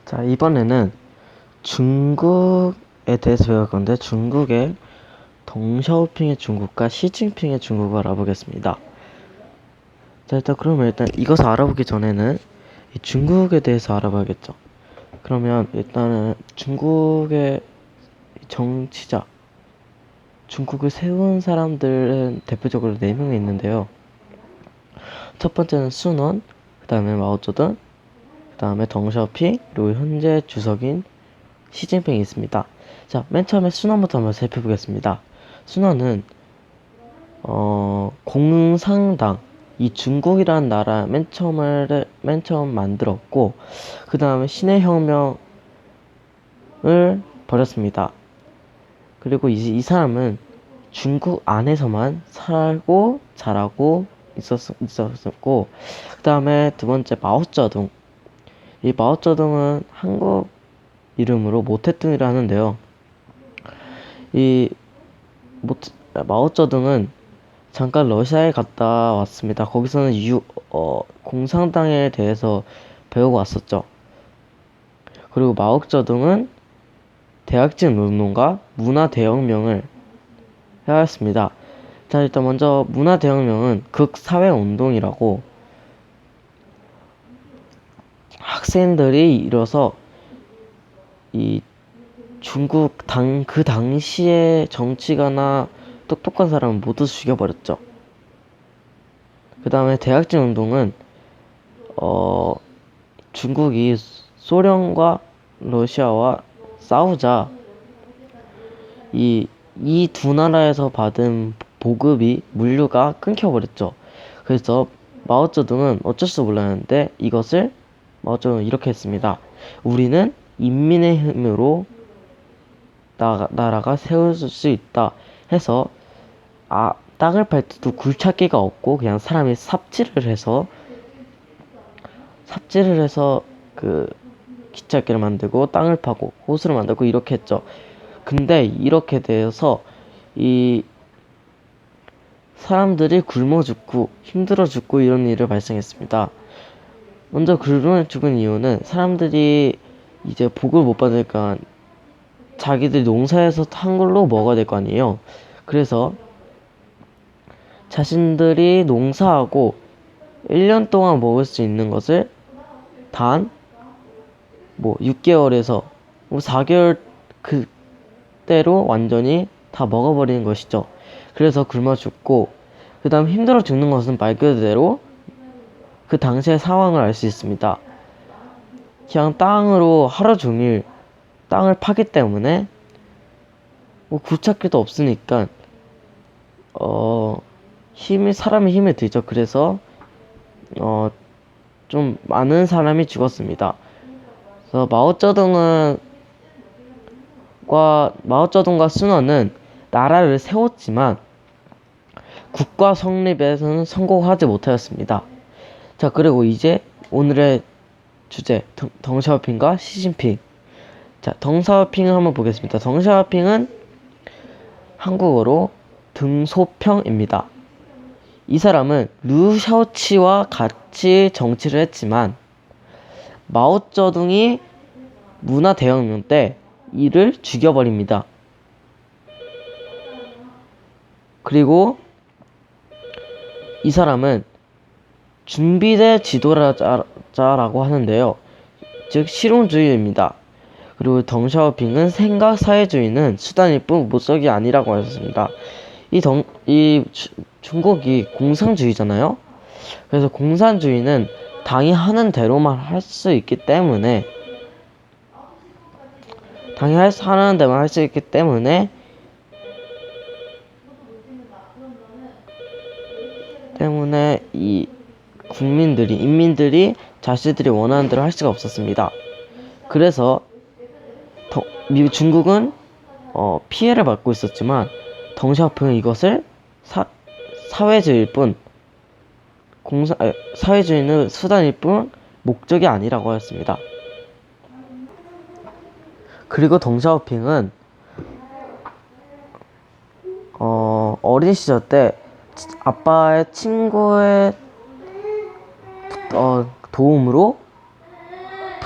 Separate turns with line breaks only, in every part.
자, 이번에는 중국에 대해서 배울 건데, 중국의 덩샤오핑의 중국과 시진핑의 중국을 알아보겠습니다. 자, 그러면 이것을 알아보기 전에는 이 중국에 대해서 알아봐야겠죠. 그러면 일단은 중국의 정치자, 중국을 세운 사람들은 대표적으로 4명이 있는데요. 첫 번째는 순원, 그 다음에 마오쩌둥, 그 다음에 덩샤오핑, 그리고 현재 주석인 시진핑이 있습니다. 자, 맨 처음에 순원부터 한번 살펴보겠습니다. 순원은 공상당, 이 중국이라는 나라 맨 처음 만들었고, 그 다음에 신의 혁명을 벌였습니다. 그리고 이 사람은 중국 안에서만 살고 자라고 있었고, 그 다음에 두 번째 마오쩌둥. 이 마오쩌둥은 한국 이름으로 모태뚱이라 하는데요. 이 마오쩌둥은 잠깐 러시아에 갔다 왔습니다. 거기서는 공산당에 대해서 배우고 왔었죠. 그리고 마오쩌둥은 대학직 운동과 문화대혁명을 해왔습니다. 자, 일단 먼저 문화대혁명은 극사회운동이라고 학생들이 일어서 이 중국 그 당시에 정치가나 똑똑한 사람은 모두 죽여버렸죠. 그 다음에 대학직 운동은 중국이 소련과 러시아와 싸우자 이 두 나라에서 받은 보급이 물류가 끊겨버렸죠. 그래서 마오쩌둥은 어쩔 수 몰랐는데 마오쩌둥은 이렇게 했습니다. 우리는 인민의 힘으로 나라가 세워질 수 있다 해서 땅을 팔 때도 굴착기가 없고 그냥 사람이 삽질을 해서 그 기찻길을 만들고 땅을 파고 호수를 만들고 이렇게 했죠. 근데 이렇게 돼서 이 사람들이 굶어 죽고 힘들어 죽고 이런 일을 발생했습니다. 먼저 굶어 죽은 이유는 사람들이 이제 복을 못 받으니까 자기들이 농사에서 한 걸로 먹어야 될 거 아니에요. 그래서 자신들이 농사하고 1년 동안 먹을 수 있는 것을 단 6개월에서 4개월 그때로 완전히 다 먹어버리는 것이죠. 그래서 굶어 죽고, 그 다음 힘들어 죽는 것은 말 그대로 그 당시의 상황을 알 수 있습니다. 그냥 땅으로 하루 종일 땅을 파기 때문에 굴착기도 없으니까 사람이 힘이 들죠. 그래서 좀 많은 사람이 죽었습니다. 그래서 마오쩌둥과 순원은 나라를 세웠지만 국가 성립에서는 성공하지 못하였습니다. 자, 그리고 이제 오늘의 주제 덩샤오핑과 시진핑. 자, 덩샤오핑을 한번 보겠습니다. 덩샤오핑은 한국어로 등소평입니다. 이 사람은 류샤오치와 같이 정치를 했지만 마오쩌둥이 문화대혁명 때 이를 죽여버립니다. 그리고 이 사람은 준비대 지도자라고 하는데요. 즉 실용주의입니다. 그리고 덩샤오핑은 생각사회주의는 수단일 뿐 목적이 아니라고 하셨습니다. 중국이 공산주의잖아요. 그래서 공산주의는 당이 하는 대로만 할 수 있기 때문에 이 인민들이 자신들이 원하는 대로 할 수가 없었습니다. 그래서 중국은 피해를 받고 있었지만 덩샤오핑은 이것을 사회주의일 뿐 사회주의는 수단일 뿐 목적이 아니라고 하였습니다. 그리고 덩샤오핑은 어린 시절 때 아빠의 친구의 도움으로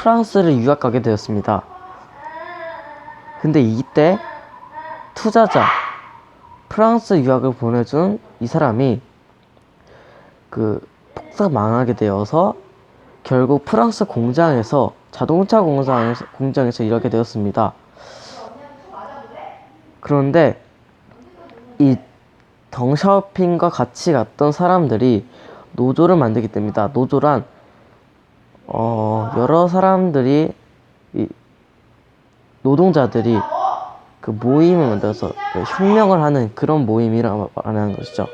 프랑스를 유학 가게 되었습니다. 근데 이때 투자자, 프랑스 유학을 보내준 이 사람이 폭삭 망하게 되어서 결국 프랑스 공장에서 자동차 공장에서 일하게 되었습니다. 그런데 이 덩샤오핑과 같이 갔던 사람들이 노조를 만들게 됩니다. 노조란 여러 사람들이 노동자들이 모임을 만들어서 혁명을 하는 그런 모임이라고 말하는 것이죠.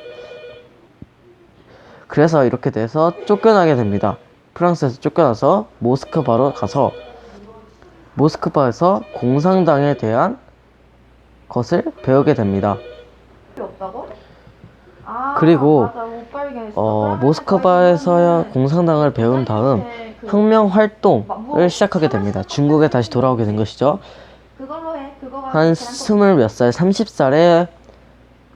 그래서 이렇게 돼서 쫓겨나게 됩니다. 프랑스에서 쫓겨나서 모스크바로 가서 모스크바에서 공산당에 대한 것을 배우게 됩니다. 그리고 모스크바에서 공산당을 배운 다음 혁명 활동을 시작하게 됩니다. 중국에 다시 돌아오게 된 것이죠. 한 20몇 살, 30살에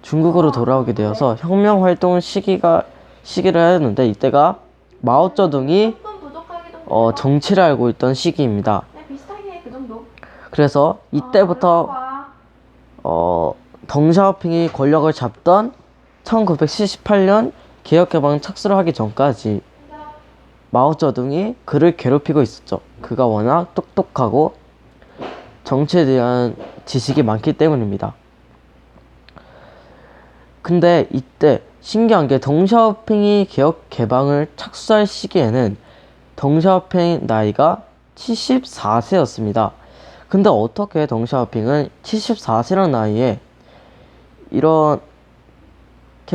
중국으로 돌아오게 되어서 혁명 활동 시기를 하였는데, 이때가 마오쩌둥이 정치를 알고 있던 시기입니다. 그래서 이때부터 덩샤오핑이 권력을 잡던 1978년 개혁개방 착수를 하기 전까지 마오쩌둥이 그를 괴롭히고 있었죠. 그가 워낙 똑똑하고 정치에 대한 지식이 많기 때문입니다. 근데 이때 신기한 게 덩샤오핑이 개혁개방을 착수할 시기에는 덩샤오핑 나이가 74세였습니다. 근데 어떻게 덩샤오핑은 74세라는 나이에 이렇게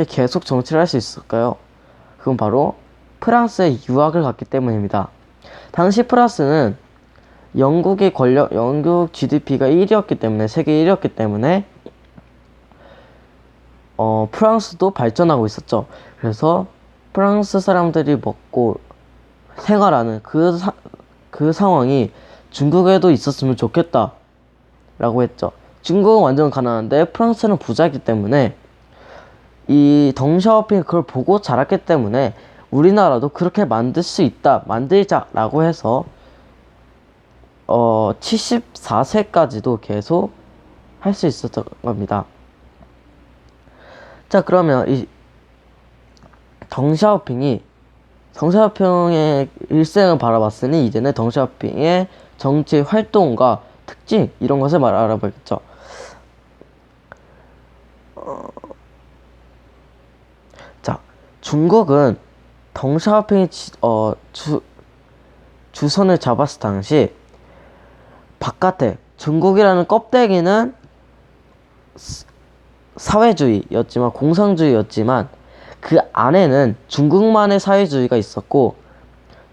계속 정치를 할 수 있을까요? 그건 바로 프랑스에 유학을 갔기 때문입니다. 당시 프랑스는 영국 GDP가 1위였기 때문에, 세계 1위였기 때문에 프랑스도 발전하고 있었죠. 그래서 프랑스 사람들이 먹고 생활하는 그 상황이 중국에도 있었으면 좋겠다 라고 했죠. 중국은 완전 가난한데 프랑스는 부자이기 때문에 이 덩샤오핑이 그걸 보고 자랐기 때문에 우리나라도 그렇게 만들 수 있다, 만들자 라고 해서 74세까지도 계속 할 수 있었던 겁니다. 자, 그러면 이 덩샤오핑의 일생을 바라봤으니 이제는 덩샤오핑의 정치 활동과 특징, 이런 것을 알아보겠죠. 자, 중국은 덩샤오핑이 주선을 잡았을 당시 바깥에 중국이라는 껍데기는 사회주의였지만, 공산주의였지만 그 안에는 중국만의 사회주의가 있었고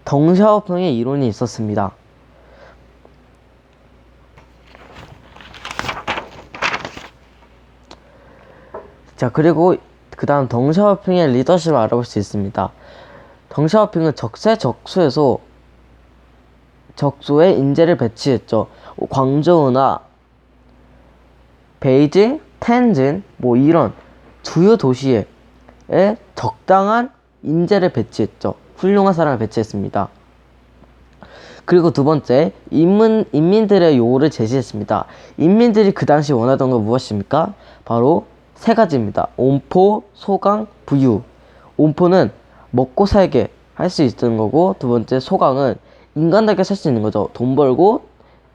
덩샤오핑의 이론이 있었습니다. 자, 그리고 그 다음 덩샤오핑의 리더십을 알아볼 수 있습니다. 덩샤오핑은 적소에 인재를 배치했죠. 광저우나 베이징, 텐진 이런 주요 도시에 적당한 인재를 배치했죠. 훌륭한 사람을 배치했습니다. 그리고 두 번째, 인민들의 요구를 제시했습니다. 인민들이 그 당시 원하던 건 무엇입니까? 바로 세 가지입니다. 온포, 소강, 부유. 온포는 먹고 살게 할 수 있는 거고, 두 번째 소강은 인간답게 살 수 있는 거죠. 돈 벌고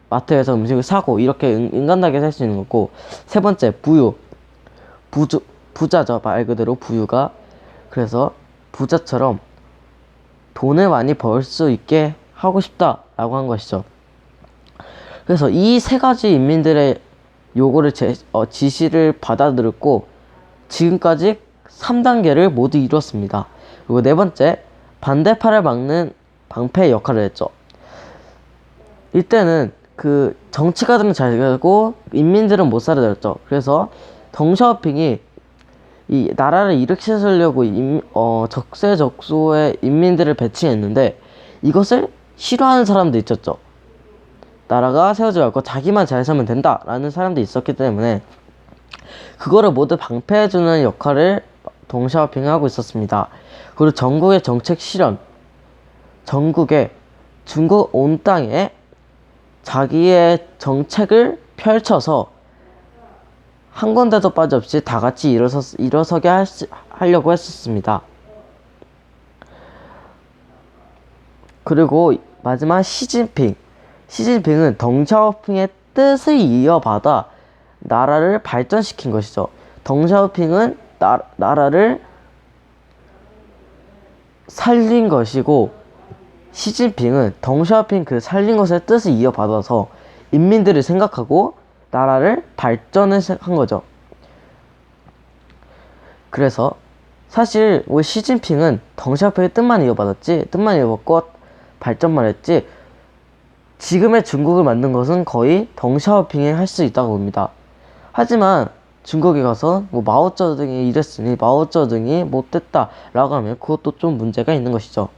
마트에서 음식을 사고 이렇게 인간답게 살 수 있는 거고, 세 번째 부유. 부자죠. 말 그대로 부유가. 그래서 부자처럼 돈을 많이 벌 수 있게 하고 싶다라고 한 것이죠. 그래서 이 세 가지 인민들의 요구를 지시를 받아들였고 지금까지 3단계를 모두 이뤘습니다. 그리고 네 번째, 반대파를 막는 방패의 역할을 했죠. 이때는 정치가들은 잘 되고 인민들은 못 살아들었죠. 그래서 덩샤오핑이 이 나라를 일으키려고 적세적소의 인민들을 배치했는데 이것을 싫어하는 사람도 있었죠. 나라가 세워지지 않고 자기만 잘 살면 된다라는 사람도 있었기 때문에 그거를 모두 방패해주는 역할을 덩샤오핑이 하고 있었습니다. 그리고 전국의 정책 실현, 전국에 중국 온 땅에 자기의 정책을 펼쳐서 한 군데도 빠짐없이 다 같이 일어서게 하려고 했었습니다. 그리고 마지막 시진핑은 덩샤오핑의 뜻을 이어받아 나라를 발전시킨 것이죠. 덩샤오핑은 나라를 살린 것이고, 시진핑은 덩샤오핑 그 살린 것의 뜻을 이어받아서 인민들을 생각하고 나라를 발전을 한 거죠. 그래서 사실 우리 시진핑은 덩샤오핑의 뜻만 이어받고 발전만 했지, 지금의 중국을 만든 것은 거의 덩샤오핑이 할 수 있다고 봅니다. 하지만 중국에 가서 뭐 마오쩌둥이 이랬으니 마오쩌둥이 못됐다 라고 하면 그것도 좀 문제가 있는 것이죠.